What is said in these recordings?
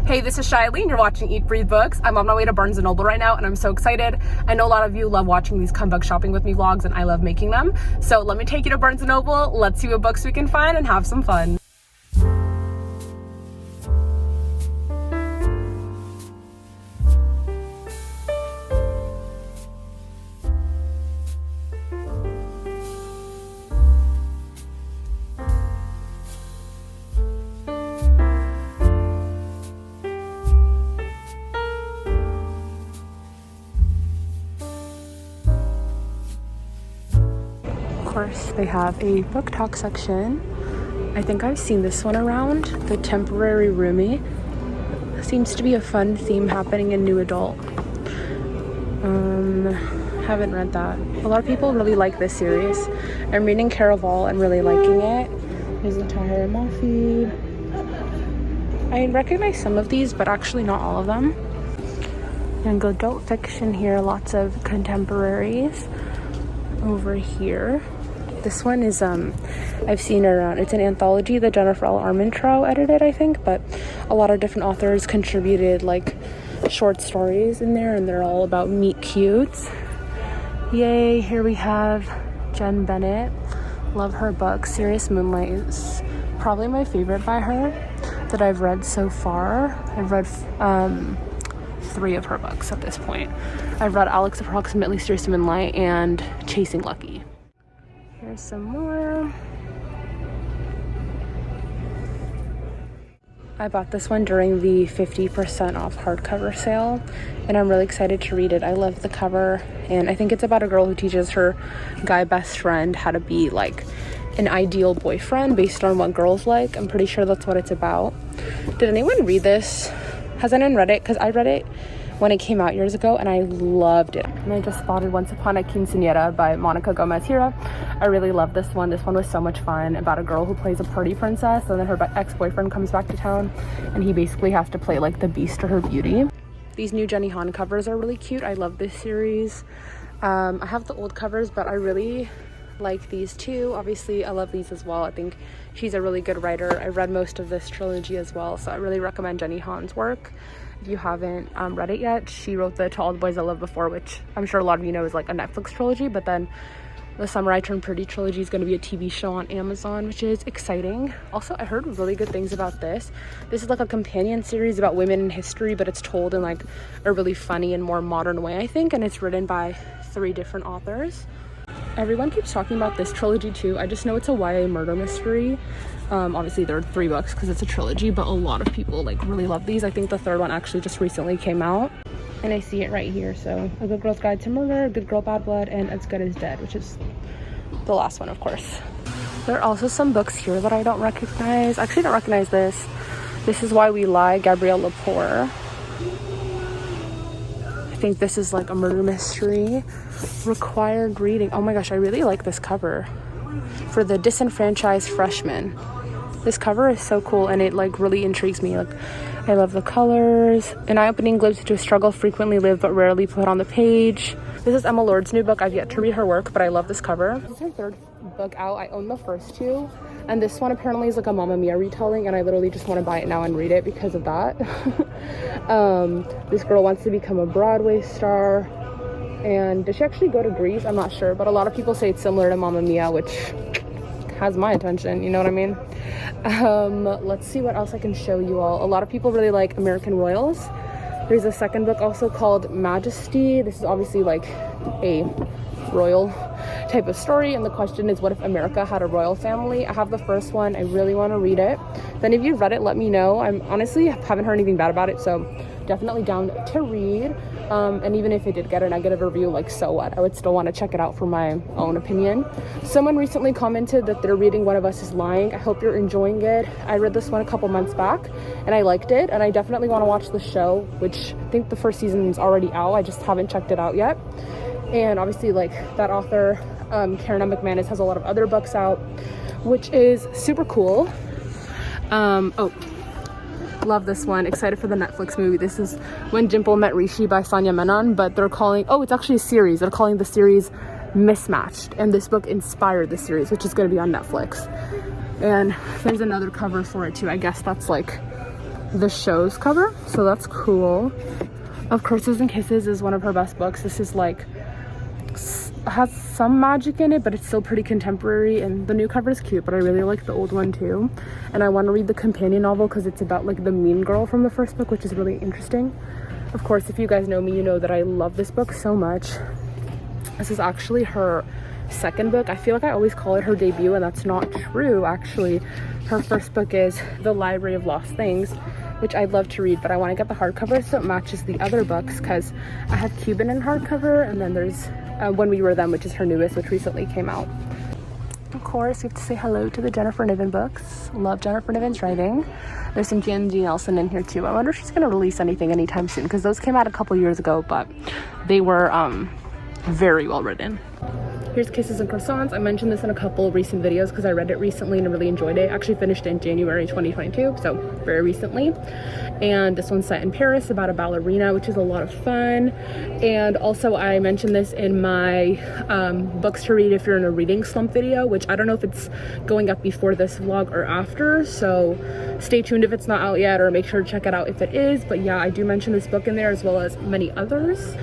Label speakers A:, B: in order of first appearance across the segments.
A: Hey, this is Shiley and you're watching Eat Breathe Books. I'm on my way to Barnes & Noble right now and I'm so excited. I know a lot of you love watching these come book shopping with me vlogs and I love making them. So let me take you to Barnes & Noble, let's see what books we can find and have some fun. They have a book talk section. I think I've seen this one around. The Temporary Roomie. Seems to be a fun theme happening in new adult. Haven't read that. A lot of people really like this series. I'm reading Caraval and really liking it. There's the Tahereh Mafi. I recognize some of these, but actually not all of them. And adult fiction here, lots of contemporaries over here. This one is, I've seen it around. It's an anthology that Jennifer Armentrout edited, I think, but a lot of different authors contributed like short stories in there, and they're all about meet cutes. Yay, here we have Jenn Bennett. Love her book. Serious Moonlight is probably my favorite by her that I've read so far. I've read 3 of her books at this point. I've read Alex Approximately, Serious Moonlight, and Chasing Lucky. Here's some more. I bought this one during the 50% off hardcover sale, and I'm really excited to read it. I love the cover, and I think it's about a girl who teaches her guy best friend how to be like an ideal boyfriend based on what girls like. I'm pretty sure that's what it's about. Did anyone read this? Has anyone read it? Because I read it when it came out years ago and I loved it. And I just spotted Once Upon a Quincenera by Gomez-Hira. I really love this one. This one was so much fun, about a girl who plays a party princess and then her ex-boyfriend comes back to town and he basically has to play like the beast to her beauty. These new Jenny Han covers are really cute. I love this series. I have the old covers, but I really like these too. Obviously I love these as well. I think she's a really good writer. I read most of this trilogy as well, so I really recommend Jenny Han's work. If you haven't read it yet, she wrote the To All the Boys I Loved Before, which I'm sure a lot of you know is like a Netflix trilogy, but then the Summer I Turned Pretty trilogy is going to be a TV show on Amazon, which is exciting. Also, I heard really good things about this. This is like a companion series about women in history, but it's told in like a really funny and more modern way, I think, and it's written by 3 different authors. Everyone keeps talking about this trilogy too. I just know it's a YA murder mystery. Obviously there are 3 books because it's a trilogy, but a lot of people like really love these. I think the 3rd one actually just recently came out, and I see it right here. So A Good Girl's Guide to Murder, A Good Girl Bad Blood, and As Good as Dead, which is the last one, of course. There are also some books here that I don't recognize. I actually don't recognize this. This Is Why We Lie, Gabrielle Lepore. I think this is like a murder mystery. Required reading. Oh my gosh, I really like this cover for the Disenfranchised Freshman. This cover is so cool and it like really intrigues me. Like, I love the colors. An eye-opening glimpse into a struggle frequently lived but rarely put on the page. This is Emma Lord's new book. I've yet to read her work, but I love this cover. This is her 3rd book out. I own the first 2, and this one apparently is like a Mamma Mia retelling, and I literally just want to buy it now and read it because of that. This girl wants to become a Broadway star, and does she actually go to Greece? I'm not sure, but a lot of people say it's similar to Mamma Mia, which has my attention, you know what I mean? Let's see what else I can show you all. A lot of people really like American Royals. There's a 2nd book also called Majesty. This is obviously like a royal type of story, and the question is, what if America had a royal family? I have the 1st one. I really want to read it. If any of you read it, let me know. I'm honestly haven't heard anything bad about it, so definitely down to read. And even if it did get a negative review, like, so what? I would still want to check it out for my own opinion. Someone recently commented that they're reading One of Us is Lying. I hope you're enjoying it. I read this one a couple months back and I liked it, and I definitely want to watch the show, which I think the 1st season is already out. I just haven't checked it out yet. And obviously, like, that author, Karen McManus, has a lot of other books out, which is super cool. Love this one. Excited for the Netflix movie. This is When Dimple Met Rishi by Sanya Menon, but they're calling, it's actually a series. They're calling the series Mismatched, and this book inspired the series, which is going to be on Netflix. And there's another cover for it too. I guess that's like the show's cover, so that's cool. Of Curses and Kisses is one of her best books. This is like has some magic in it, but it's still pretty contemporary, and the new cover is cute, but I really like the old one too. And I want to read the companion novel because it's about like the mean girl from the first book, which is really interesting. Of course, if you guys know me, you know that I love this book so much. This is actually her second book. I feel like I always call it her debut, and that's not true. Actually, her first book is The Library of Lost Things, which I'd love to read, but I want to get the hardcover so it matches the other books, because I have Cuban in hardcover, and then there's When We Were Them, which is her newest, which recently came out. Of course, we have to say hello to the Jennifer Niven books. Love Jennifer Niven's writing. There's some Jan G. Nelson in here too. I wonder if she's going to release anything anytime soon, because those came out a couple years ago, but they were very well written. Here's Kisses and Croissants. I mentioned this in a couple recent videos because I read it recently and I really enjoyed it. I actually finished it in January 2022, so very recently. And this one's set in Paris about a ballerina, which is a lot of fun. And also I mentioned this in my books to read if you're in a reading slump video, which I don't know if it's going up before this vlog or after, so stay tuned if it's not out yet, or make sure to check it out if it is. But yeah, I do mention this book in there as well as many others.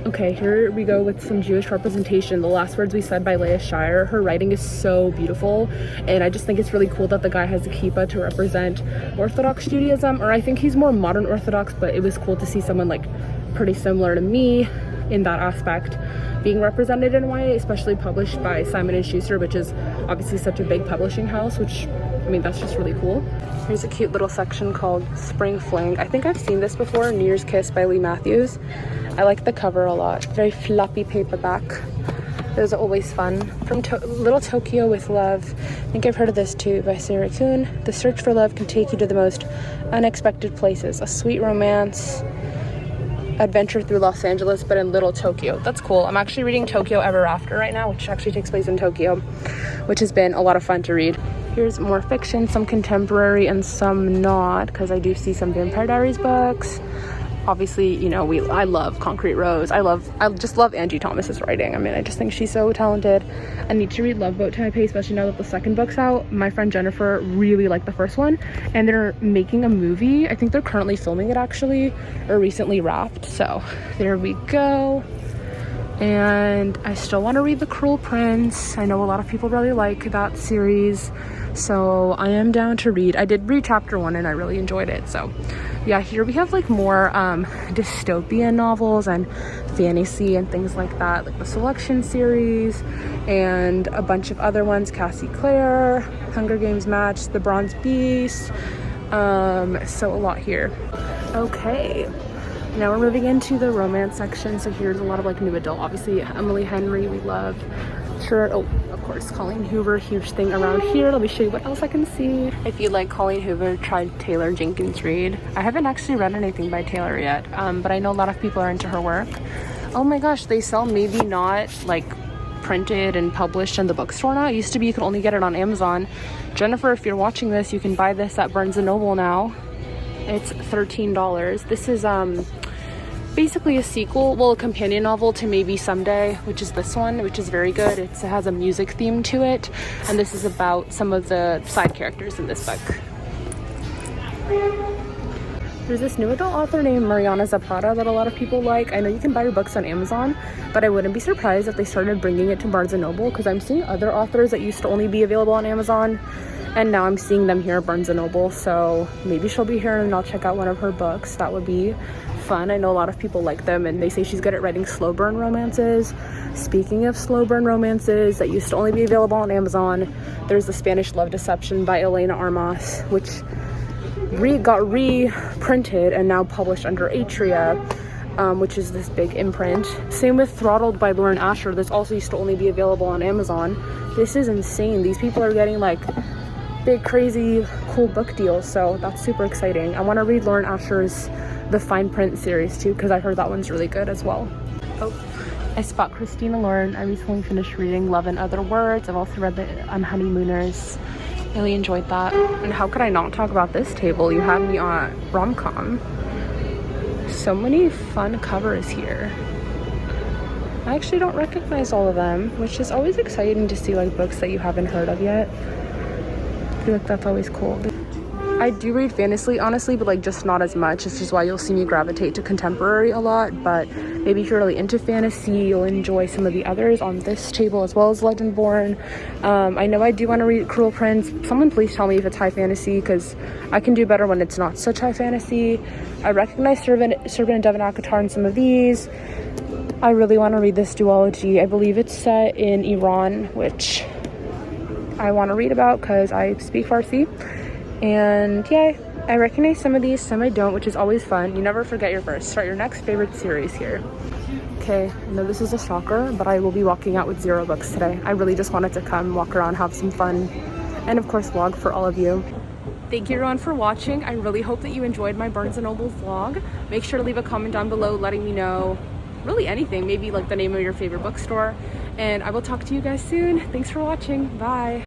A: Okay, here we go with some Jewish representation. The Last Words We Said by Leah Shire. Her writing is so beautiful, and I just think it's really cool that the guy has a kippah to represent Orthodox Judaism, or I think he's more modern Orthodox, but it was cool to see someone like pretty similar to me in that aspect being represented in YA, especially published by Simon & Schuster, which is obviously such a big publishing house, which, I mean, that's just really cool. Here's a cute little section called Spring Fling. I think I've seen this before, New Year's Kiss by Lee Matthews. I like the cover a lot. Very floppy paperback. Those are always fun. From Little Tokyo with Love. I think I've heard of this too, by Sarah Kuhn. The search for love can take you to the most unexpected places. A sweet romance adventure through Los Angeles, but in Little Tokyo. That's cool. I'm actually reading Tokyo Ever After right now, which actually takes place in Tokyo, which has been a lot of fun to read. Here's more fiction, some contemporary and some not, because I do see some Vampire Diaries books. Obviously, you know, I love Concrete Rose. I just love Angie Thomas's writing. I mean, I just think she's so talented. I need to read Love Boat Taipei, especially now that the second book's out. My friend Jennifer really liked the first one, and they're making a movie. I think they're currently filming it actually, or recently wrapped. So there we go. And I still want to read The Cruel Prince. I know a lot of people really like that series, so I am down to read. I did read chapter 1 and I really enjoyed it. So yeah, here we have like more dystopian novels and fantasy and things like that, like the Selection series and a bunch of other ones. Cassie Clare, Hunger Games Match, The Bronze Beast, so a lot here. Okay, now we're moving into the romance section. So here's a lot of like new adult. Obviously Emily Henry, we love. Sure. Oh, of course, Colleen Hoover, huge thing around here. Let me show you what else I can see. If you like Colleen Hoover, try Taylor Jenkins Reid. I haven't actually read anything by Taylor yet, but I know a lot of people are into her work. Oh my gosh, they sell maybe not like printed and published in the bookstore now. It used to be you could only get it on Amazon. Jennifer, if you're watching this, you can buy this at Barnes & Noble now. It's $13. This is basically a sequel, well, a companion novel to Maybe Someday, which is this one, which is very good. It has a music theme to it, and this is about some of the side characters in this book. There's this new adult author named Mariana Zapata that a lot of people like. I know you can buy her books on Amazon, but I wouldn't be surprised if they started bringing it to Barnes & Noble, because I'm seeing other authors that used to only be available on Amazon, and now I'm seeing them here at Barnes & Noble, so maybe she'll be here and I'll check out one of her books. That would be fun. I know a lot of people like them, and they say she's good at writing slow burn romances. Speaking of slow burn romances that used to only be available on Amazon, there's The Spanish Love Deception by Elena Armas, which got reprinted and now published under Atria, which is this big imprint. Same with Throttled by Lauren Asher. This also used to only be available on Amazon. This is insane. These people are getting like big, crazy, cool book deals, so that's super exciting. I want to read Lauren Asher's The Fine Print series too, because I heard that one's really good as well. Oh, I spot Christina Lauren. I recently finished reading Love and Other Words. I've also read the Honeymooners. Really enjoyed that. And how could I not talk about this table? You had me on rom-com. So many fun covers here. I actually don't recognize all of them, which is always exciting to see like books that you haven't heard of yet. I feel like that's always cool. I do read fantasy, honestly, but like just not as much. This is why you'll see me gravitate to contemporary a lot. But maybe if you're really into fantasy, you'll enjoy some of the others on this table, as well as Legendborn. I know I do want to read Cruel Prince. Someone please tell me if it's high fantasy, because I can do better when it's not such high fantasy. I recognize Servant and Devon Akatar in some of these. I really want to read this duology. I believe it's set in Iran, which I want to read about because I speak Farsi. And yeah, I recognize some of these, some I don't, which is always fun. You never forget your first. Start your next favorite series here. Okay, I know this is a shocker, but I will be walking out with 0 books today. I really just wanted to come, walk around, have some fun, and of course vlog for all of you. Thank you everyone for watching. I really hope that you enjoyed my Barnes & Noble vlog. Make sure to leave a comment down below letting me know really anything, maybe like the name of your favorite bookstore. And I will talk to you guys soon. Thanks for watching. Bye.